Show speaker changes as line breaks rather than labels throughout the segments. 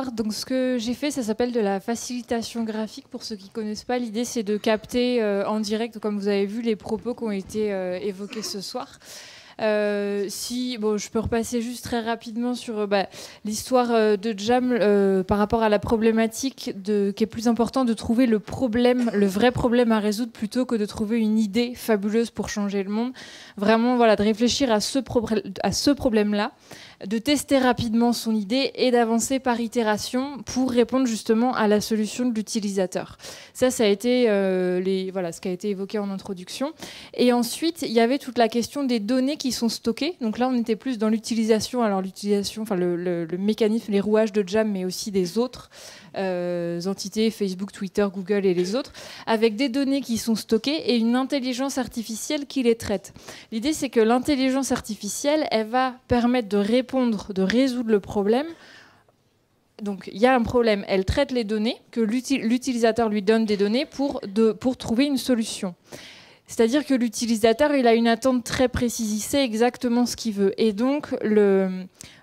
l'histoire. Donc ce que j'ai fait, ça s'appelle de la facilitation graphique. Pour ceux qui ne connaissent pas, l'idée c'est de capter en direct, comme vous avez vu, les propos qui ont été évoqués ce soir. Je peux repasser juste très rapidement sur l'histoire de Jam par rapport à la problématique qui est plus important de trouver le vrai problème à résoudre plutôt que de trouver une idée fabuleuse pour changer le monde. Vraiment, voilà, de réfléchir à ce problème-là, de tester rapidement son idée et d'avancer par itération pour répondre justement à la solution de l'utilisateur. Ça a été ce qui a été évoqué en introduction. Et ensuite, il y avait toute la question des données qui sont stockées. Donc là, on était plus dans l'utilisation. Alors l'utilisation, le mécanisme, les rouages de Jam, mais aussi des autres entités, Facebook, Twitter, Google et les autres, avec des données qui sont stockées et une intelligence artificielle qui les traite. L'idée, c'est que l'intelligence artificielle, elle va permettre de résoudre le problème. Donc, il y a un problème, elle traite les données, que l'utilisateur lui donne des données pour trouver une solution. C'est-à-dire que l'utilisateur, il a une attente très précise, il sait exactement ce qu'il veut. Et donc,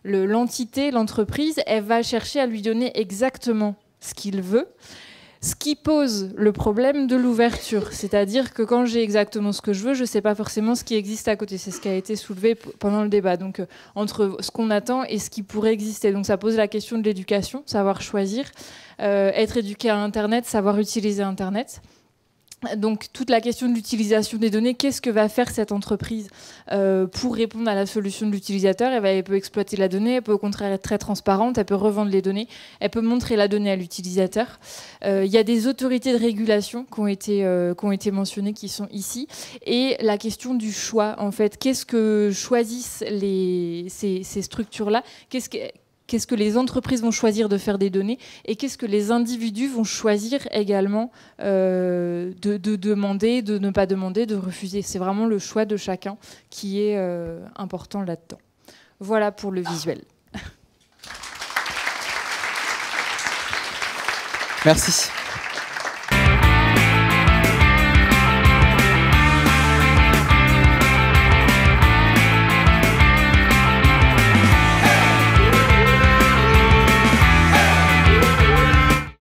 l'entité, l'entreprise, elle va chercher à lui donner exactement ce qu'il veut, ce qui pose le problème de l'ouverture. C'est-à-dire que quand j'ai exactement ce que je veux, je ne sais pas forcément ce qui existe à côté. C'est ce qui a été soulevé pendant le débat. Donc, entre ce qu'on attend et ce qui pourrait exister. Donc, ça pose la question de l'éducation, savoir choisir, être éduqué à Internet, savoir utiliser Internet. Donc toute la question de l'utilisation des données, qu'est-ce que va faire cette entreprise pour répondre à la solution de l'utilisateur? Elle peut exploiter la donnée, elle peut au contraire être très transparente, elle peut revendre les données, elle peut montrer la donnée à l'utilisateur. Il y a des autorités de régulation qui ont été mentionnées, qui sont ici. Et la question du choix, en fait, qu'est-ce que choisissent ces structures-là? Qu'est-ce que les entreprises vont choisir de faire des données et qu'est-ce que les individus vont choisir également de demander, de ne pas demander, de refuser. C'est vraiment le choix de chacun qui est important là-dedans. Voilà pour le visuel.
Merci.